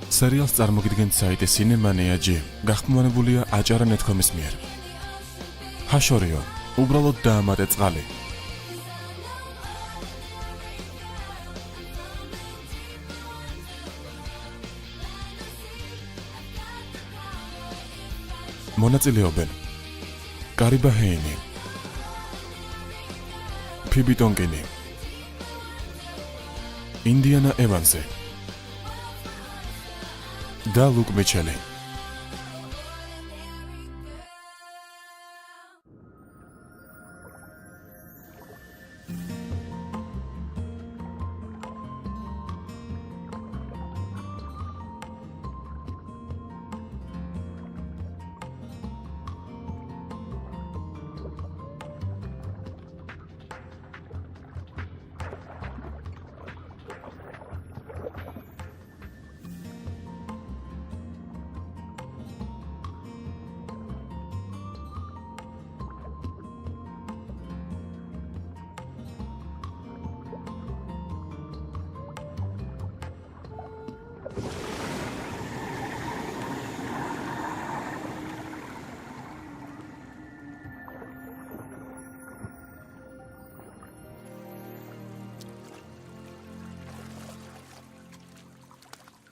სერიალს წარმოგიდგენთ საიტი Cinemania.gr. გახმოვანებულია აჭარა.net.com-ის მიერ. ჰაშორიო, უბრალოდ დაამატე წყალი. მონაწილეობენ კარიბა ჰეინი, ფიბი ტონკინი, ინდიანა ევანსი და ლუკ მიჩელი.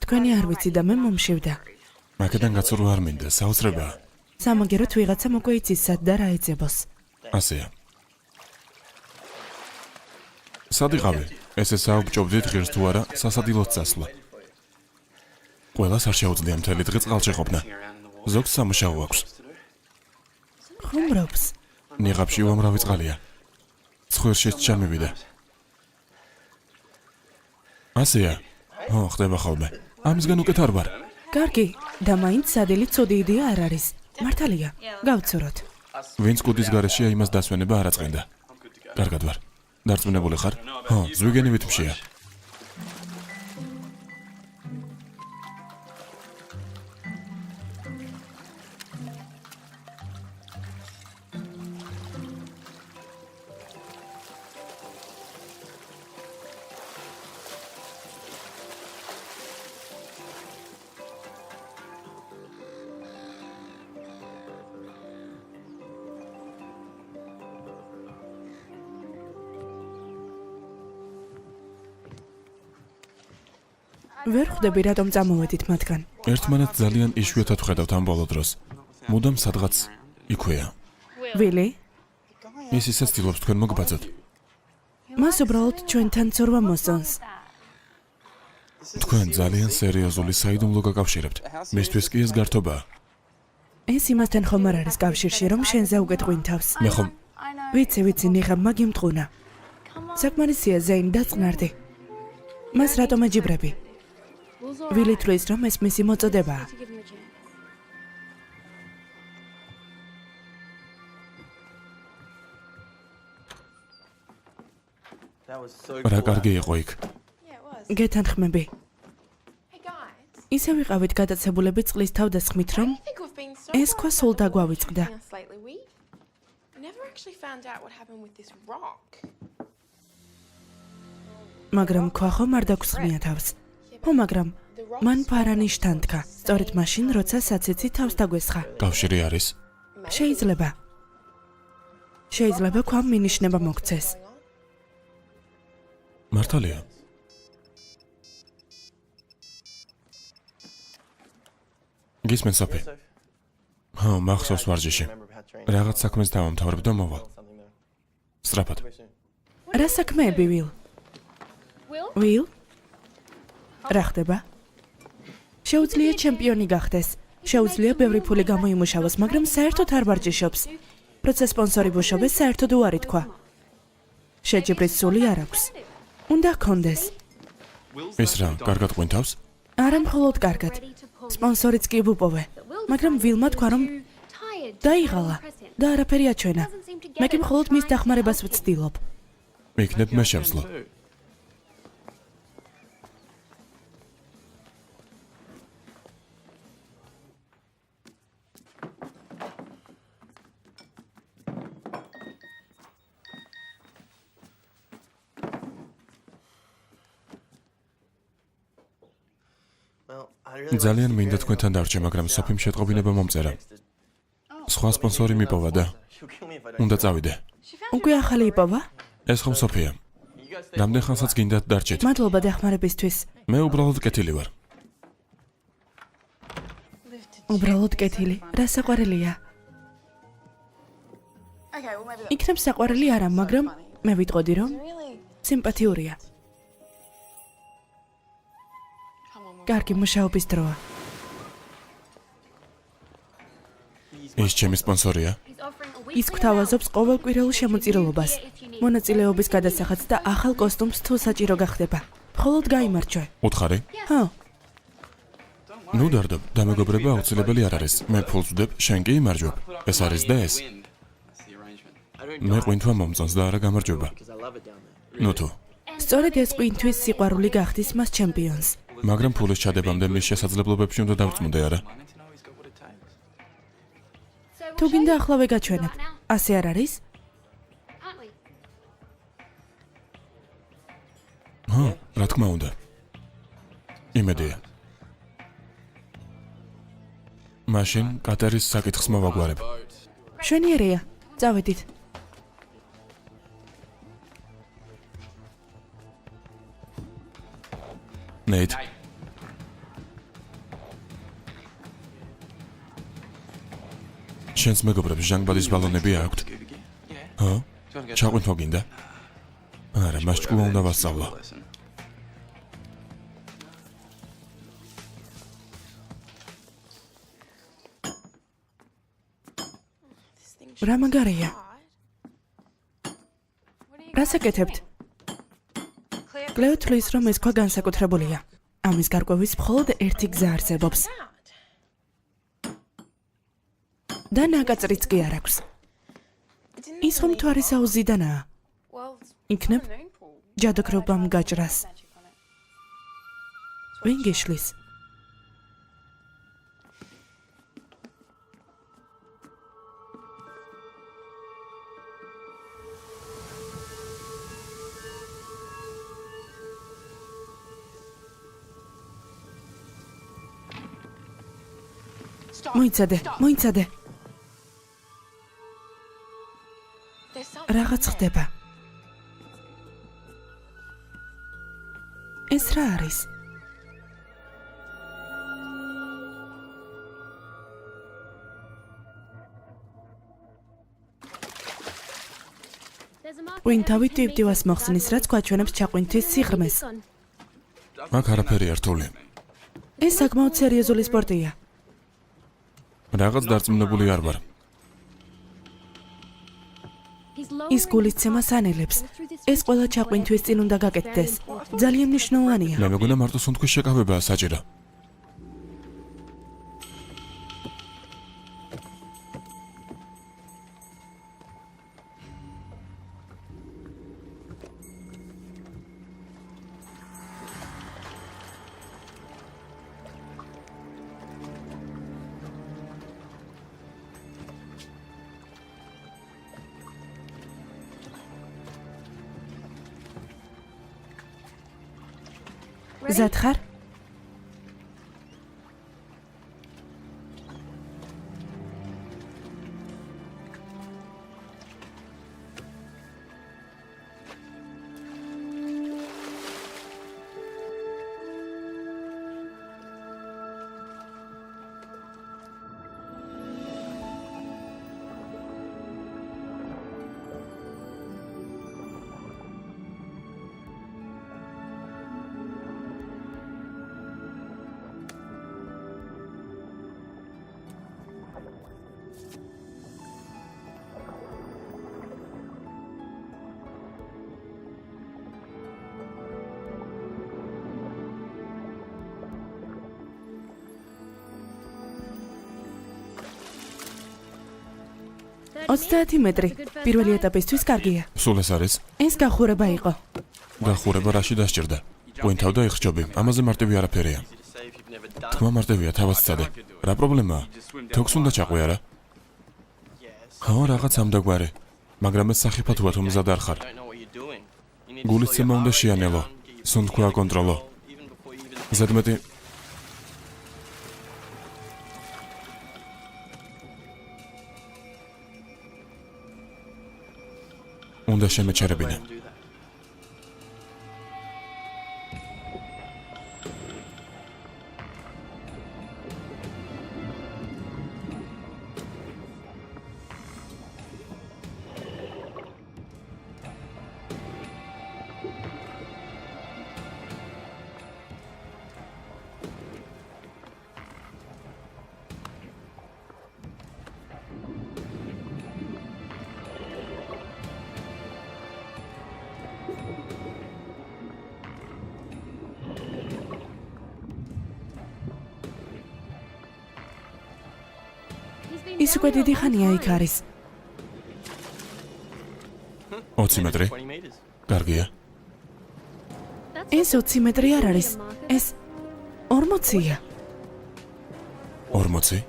თქვენი არ ვიცი და მე მომშივდა. მაკედან გაცურვა არ მინდა, საოცრებაა. სამაგეროთ ვიღაცამ უკვე იცის სად და რა ეძებოს. ასეა. სად იყავი? ესე საუბჭობდით ღირს თუ არა, სასადილოც წასვლა. ყველას არ შეუძლია მთელი დღე წყალში ყოფნა. ზოგს სამუშაო აქვს. ხუმრობს. ნიღაბში უამრავი წყალია. ცხვირშიც ჩამივიდა. ასეა. ო, ხდება ხოლმე. ამისგან უკეთ არ ვარ. კარგი, და მაინც სადილი ცუდი იდეა არ არის. მართალია, გავცუროთ. ვინც კუდის გარეშეა, იმას დასვენება არ აწყენდა. კარგად ვარ. დარწმუნებული ხარ? ო, ზვიგენი ვითმშია. ვერ ხვდები რატომ წამოვედით მათგან. ერთმანეთს ძალიან იშვიათად ვხედავთ ამ ბოლო დროს. მუდამ სადღაც იქვეა. ვილი? ის ისაც ცდილობს თქვენ მოგბაძოთ. მას უბრალოდ ჩვენთან ცურვა მოსწონს. თქვენ ძალიან სერიოზული საიდუმლო გაკავშირებთ. მისთვის კი ეს გართობაა. ეს იმასთან ხომ არ არის კავშირში, რომ შენზე უგეთყვინთავს. მე ხომ ვიცი, ნიღაბმა გიმტყუნა. საკმარისია ზეინ დაწყნარდი. მას რატომ ეჯიბრები? ვილი თვლის, რომ ეს მისი მოწოდებაა. რა კარგი იყო იქ. გეთანხმები. ისე ვიყავით გადაცებულები წყლის თავდასხმით, რომ ეს ქვა სულ დაგვავიწყდა. მაგრამ ქვა ხომ არ დაგვსხმია თავს. ხო, მაგრამ მან ფარანი შთანთქა. სწორედ მაშინ, როცა საცეცი თავს დაგვესხა. კავშირი არის. შეიძლება ქვამ მინიშნება მოგცეს. მართალია. გისმენ სოფი. ხო, მახსოვს ვარჯიში. რაღაც საქმეს დავამთავრებ და მოვალ. სწრაფად. რა საქმეები, ვილ? ვილ? რა ხდება? შეუძლია ჩემპიონი გახდეს. შეუძლია ბევრი ფული გამოიმუშავოს, მაგრამ საერთოდ არ ვარჯიშობს. როცა სპონსორი ბუშობეს, საერთოდ უარი თქვა. შეჯიბრის სული არ აქვს. უნდა ჰქონდეს. ის რა, კარგად ყვინთავს? არა მხოლოდ კარგად. სპონსორიც კი ვუპოვე. მაგრამ ვილმა თქვა, რომ დაიღალა და არაფერი აჩვენა. მე კი მხოლოდ მის დახმარებას ვცდილობ. მიქნებ მე შევძლო. ძალიან მინდა თქვენთან დარჩე, მაგრამ სოფიმ შეტყობინება მომწერა. სხვა სპონსორი მიპოვა და უნდა წავიდე. უკვე ახალი იპოვა? ეს ხომ სოფია. რამდენ ხანსაც გინდათ დარჩეთ? მადლობა დახმარებისთვის. მე უბრალოდ კეთილი ვარ. უბრალოდ კეთილი. რა საყვარელია? იქნებ საყვარელი არა, მაგრამ მე ვიტყოდი რომ სიმპათიურია. კარგი მუშაობის დროა. ის ჩემი სპონსორია. ის გვთავაზობს ყოველკვირეულ შემოწირულობას, მონაწილეობის გადასახადს და ახალ კოსტუმს თუ საჭირო გახდება. მხოლოდ გაიმარჯვე. უთხარი? ხო, ნუ დარდობ, დამეგობრება აუცილებელი არ არის. მე ფულს ვდებ, შენ კი იმარჯვებ. ეს არის და ეს. მე ყვინთვა მომწონს და არა გამარჯვება. ნუ თუ, სწორედ ეს ყვინთვის სიყვარული გახდის მას ჩემპიონს. მაგრამ ფულის ჩადებამდე მის შესაძლებლობებში უნდა დავწმუნდე არა? თუ გინდა ახლავე გაჩვენებ. ასე არ არის? ჰა, რა თქმა უნდა. იმედია. მაშინ კატერის საკითხს მოვაგვარებ. მშვენიერია. წავედით. ნეით. შენს მეგობრებს ჟანგბადის ბალონები აქვთ? ჰა? ჩაყვინთვა გინდა? არა, მას ჭკუა უნდა ვასწავლო. რა მაგარია? რას აკეთებთ? კლეო თვლის, რომ ეს ქვა განსაკუთრებულია. ამის გარკვევის მხოლოდ ერთი გზა არსებობს. და ნაკაწრიც კი არ აქვს. ის ხომ მთვარის აუზიდანაა. იქნებ ჯადოქრობამ გაჭრას. ვინ გიშლის? მოიცადე. რაღაც ხდება. ეს რა არის? ყვინთავი ტივტივას მოხსნის, რაც გვაჩვენებს ჩაყვინთვის სიღრმეს. მაგ არაფერი ართული. ეს საკმაოდ სერიოზული სპორტია. რაღაც დარწმუნებული არ ვარ. ის გულისცემას ანელებს. ეს ყველა ჩაყვინთვის წინ უნდა გაკეთდეს. ძალიან მნიშვნელოვანია. მე მეგონა მარტო სუნთქვის შეკავებაა საჭირო. ზად ხარ? Ოცდაათი მეტრი. პირველი ეტაპისთვის კარგია. სულ ეს არის? ეს გახურება იყო. გახურება რაში დასჭირდა? ყვინთავ და იხჭობი. ამაზე მარტივი არაფერია. თქმა მარტივია, თავად წადე. რა პრობლემაა? თოქს უნდა ჩაყვი არა? ხო, რაღაც ამდაგვარი. მაგრამ ეს სახიფათოა თუ მზად არ ხარ. გულისცემა უნდა შეანელო. სუნთქვა აკონტროლო. ზედმეტი უნდა შემეჩერებინა. ის უკვე დიდი ხანია იქ არის. 20 მეტრი. კარგია. ეს 20 მეტრი არ არის. ეს 40-ია. 40?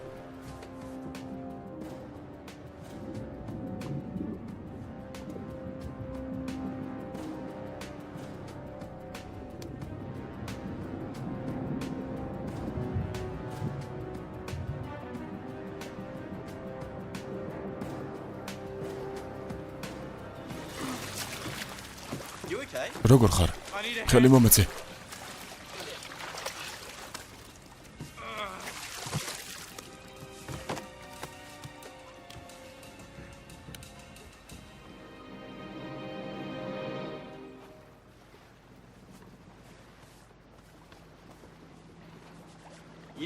როგორ ხარ? ხელი მომეცე.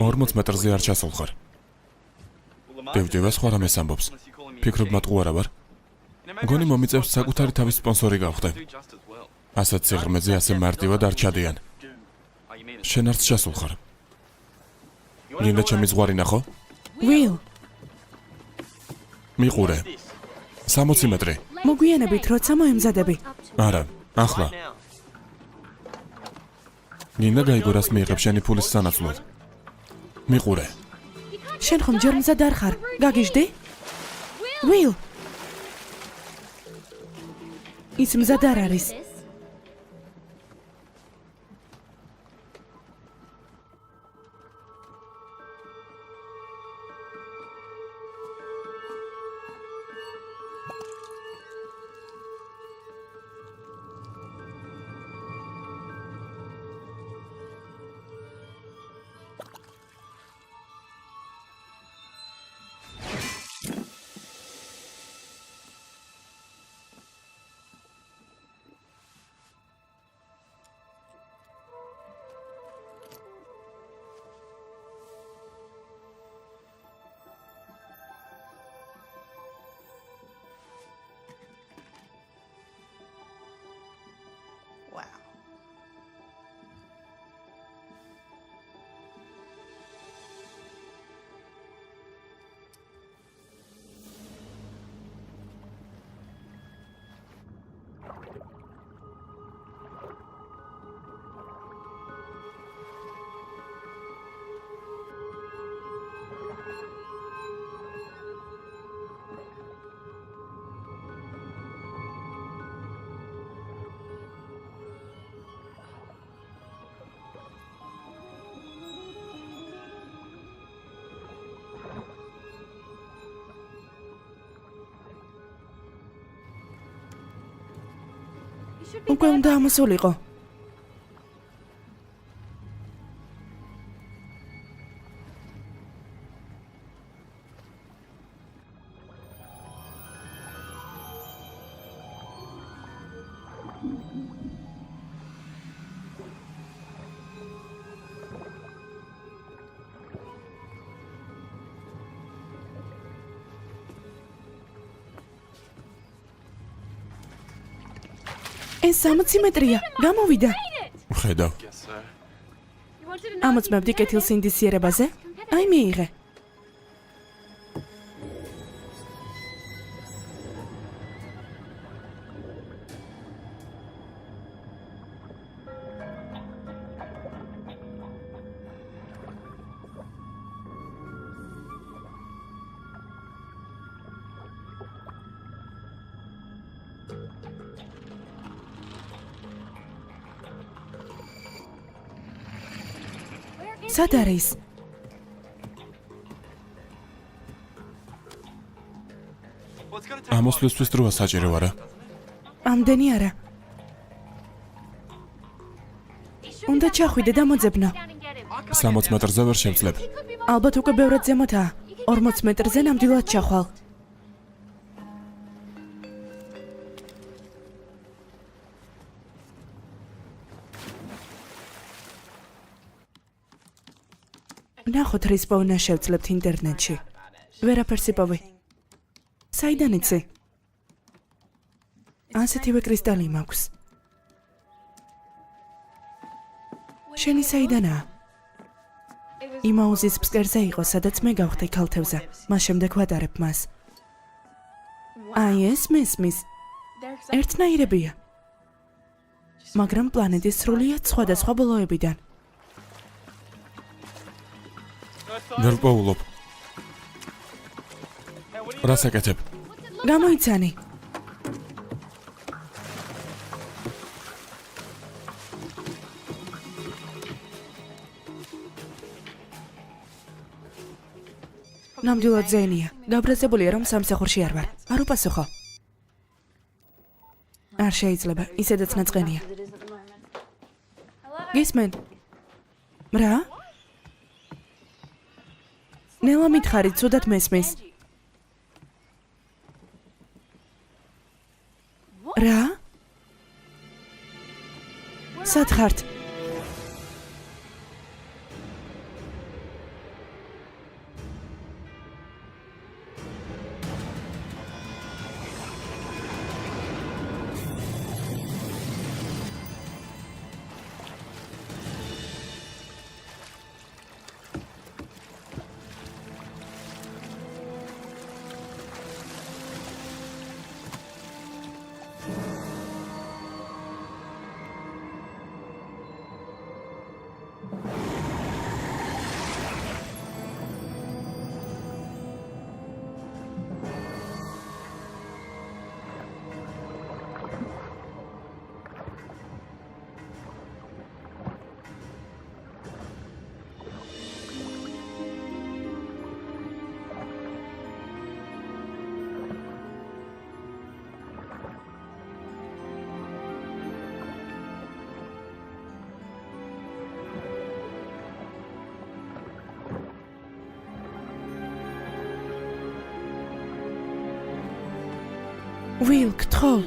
Ორმოც მეტრზე არ ჩასულ ხარ. დევდევა სხვა რამეს ამბობს. ფიქრობ მათყუ არა ვარ? გონი მომიწევს საკუთარი თავის სპონსორი გავხდე. ასეთ სიღრმეზე ასე მარტივად არ ჩადიან. შენ არც ჩასულ ხარ. გინდა ჩემი ზღვარი ნახო? Will, მიყურე. 60 მეტრი. მოგვიანებით როცა მოემზადები. არა, ახლა. გინდა გაიგო რას მიიღებ შენი ფულის სანაცვლოდ. მიყურე. შენ ხომ ჯერ მზად არ ხარ? გაგიჟდი? Will. ის მზად არ არის. უკვე უნდა ამოსულიყო. ეს 60 მეტრია. გამოვიდა. ხედავ. ამოწმებდი კეთილს ინდისიერებაზე? აი მიიღე. სად არის? ამოსვლისთვის დროა საჭირო არა? ამდენი არა. უნდა ჩახვიდე და მოძებნო. 60 მეტრზე ვერ შევძლებ. ალბათ უკვე ბევრად ზემოთაა. 40 მეტრზე ნამდვილად ჩახვალ. ნახოთ რის პოვნა შევძლებთ ინტერნეტში. ვერაფერს იპოვე. საიდან იცი? ასეთივე კრისტალი მაქვს. შენი საიდანაა? იმაუზის ფსკერზე იყო, სადაც მე გავხდი ქალთევზა. მას შემდეგ ვატარებ მას. აი ეს მესმის. ერთნაირებია. მაგრამ პლანეტის სრულიად სხვადასხვა ბოლოებიდან. ვერ პოულობ. რას აკეთებ? გამოიცანი. ნამდვილად ზენია. გაბრაზებულია, რომ სამსახურში არ ვარ. არ უპასუხო. არ შეიძლება, ისედაც ნაწყენია. გისმენ? რა? ნელა მითხარი, ცუდად მესმის. რა? სად ხართ? ვილ, გთხოვ.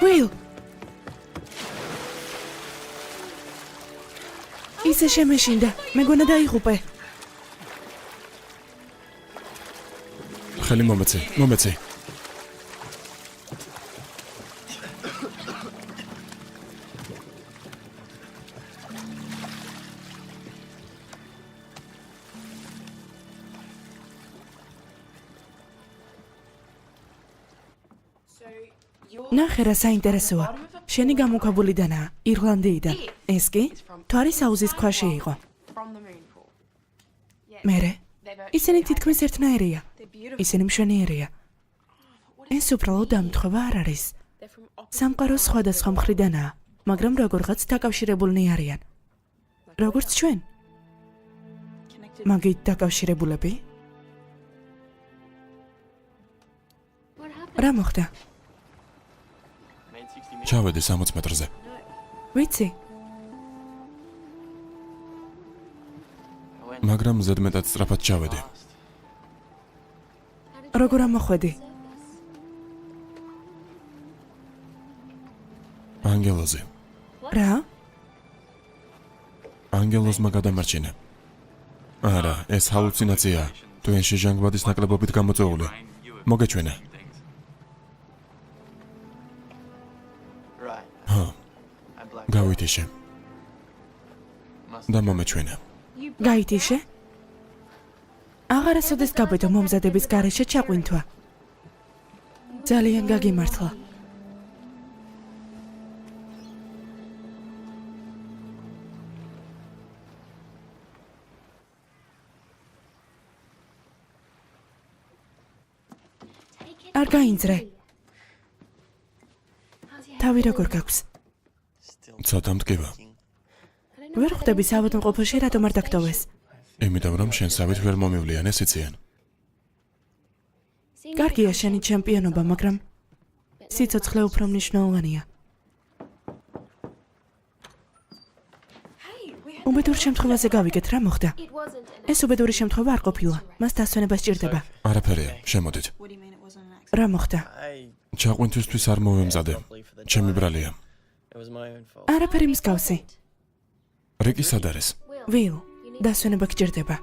ვილ. ისე შემეშინდა. მეგონა დაიღუპე. ხელი მომეცე, მომეცე. ნახე რა საინტერესოა. შენი გამოქვაბულიდანაა, ირლანდიიდან. ეს კი? თვარის აუზის ქვაში იყო. მერე? ისინი თითქმის ერთნაირია. ისინი მშვენიერია. ეს უბრალოდ დამთხევა არ არის. სამყარო სხვადასხვა მხრიდანაა, მაგრამ როგორღაც დაკავშირებულნი არიან. როგორც ჩვენ. მაგით დაკავშირებულები? რა მოხდა? ჩავედი 60 მეტრზე. ვიცი, მაგრამ ზედმეტად სწრაფად ჩავედი. როგორ ამოხვედი? ანგელოზე. რა? ანგელოზმა გადამარჩინა. არა, ეს ჰალუცინაციაა. თქვენში ჟანგბადის ნაკლებობით გამოწვეული. მოგეჩვენა. გავითიშე. და მომეჩვენა. გაითიშე? აღარასოდეს გაბედო მომზადების გარეშე ჩაყვინთვა. ძალიან გაგიმართლა. არ გაინძრე. თავი როგორ გაქვს? ცოტა მტკივა. ვერ ხვდები საავადმყოფოში რატომ არ დაგტოვეს? იმიტომ რომ შენსავით ვერ მომივლიან ეს იციან. კარგია შენი ჩემპიონობა, მაგრამ სიცოცხლე უფრო მნიშვნელოვანია. უბედურ შემთხვევაზე გავიგეთ რა მოხდა. ეს უბედური შემთხვევა არ ყოფილა. მას დასვენება სჭირდება. არაფერია, შემოდით. რა მოხდა? ჩაყვინთვისთვის არ მოვემზადე. ჩემი ბრალია. არაფერი მსგავსი. რიკი სად არის? ვილ, დასვენება გჭირდება.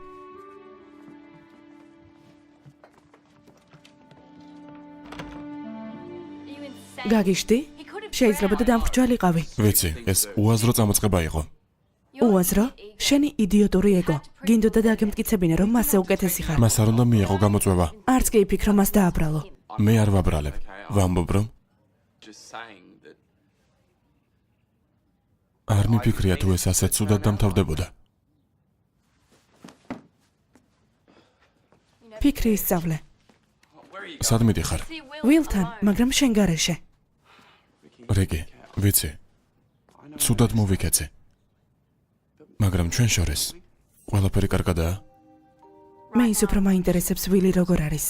გაგიშდი? შეიძლება და დამხრჯვალიყავი. ვიცი, ეს უაზრო წამოწყება იყო. უაზრო? შენი იდიოტური ეგო. გინდოდა დაგემტკიცებინე რომ მასზე უკეთესი ხარ. მას არ უნდა მიეღო გამოწვევა. არც კი იფიქრო მას დააბრალო. მე არ ვაბრალებ. ვამბობ რომ არ მიფიქრია თუ ეს ასეთ ცუდად დამთავრდებოდა. ფიქრი ისწავლე. სად მიდიხარ? ვილთან, მაგრამ შენ გარეშე. რიკი, ვიცი. ცუდად მოვიქეცე. მაგრამ ჩვენ შორის ყველაფერი კარგადაა? მე ის უფრო მაინტერესებს ვილი როგორ არის.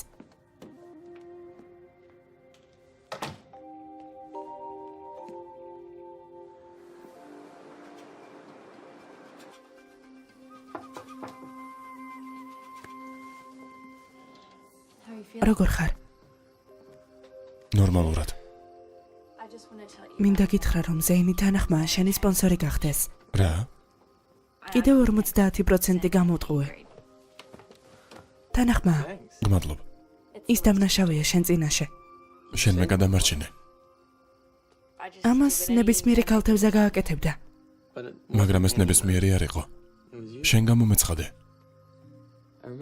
როგორ ხარ? ნორმალურად. მინდა გითხრა რომ ზეინი თანახმაა შენი სპონსორი გახდეს. რა? კიდევ 50% გამოვტყუე. თანახმაა. გმადლობ. ის დამნაშავეა შენ წინაშე. შენ მე გადამარჩინე. ამას ნებისმიერი ქალთევზა გააკეთებდა. მაგრამ ეს ნებისმიერი არ იყო. შენ გამომეცხადე.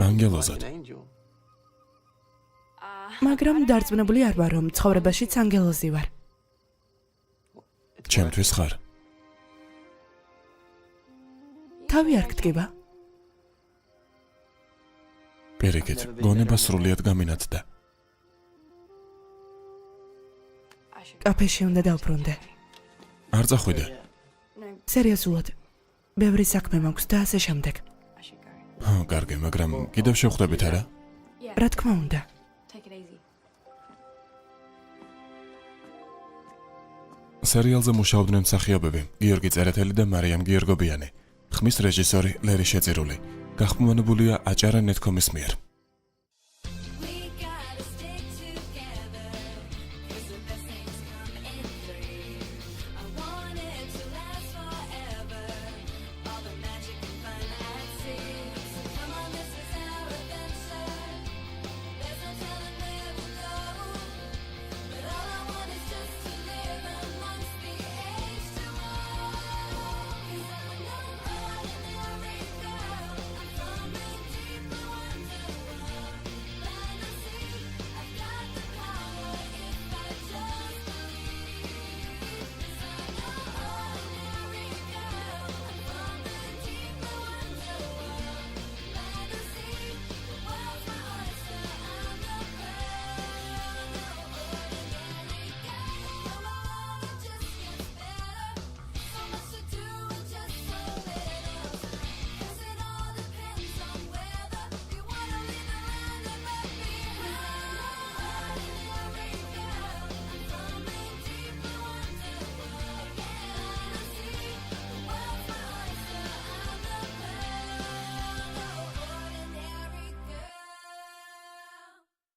ანგელოზად. მაგრამ დარწმუნებული არ ვარ რომ ცხოვრებაშიც ანგელოზი ვარ. ჩემთვის ხარ. თავი არ გტკივა? პირიქით, გონება სრულიად გამინათდა. კაფეში უნდა დავბრუნდე. არ წახვიდე. სერიოზულად. ბევრი საქმე მაქვს და ასე შემდეგ. კარგი, მაგრამ კიდევ შევხვდებით არა? რა თქმა უნდა. სერიალზე მუშაობდნენ მსახიობები გიორგი წერეთელი და მარიამ გიორგობიანი. ხმის რეჟისორი ლერი შეწირული. გახმოვანებულია აჭარა.net.com-ის მიერ.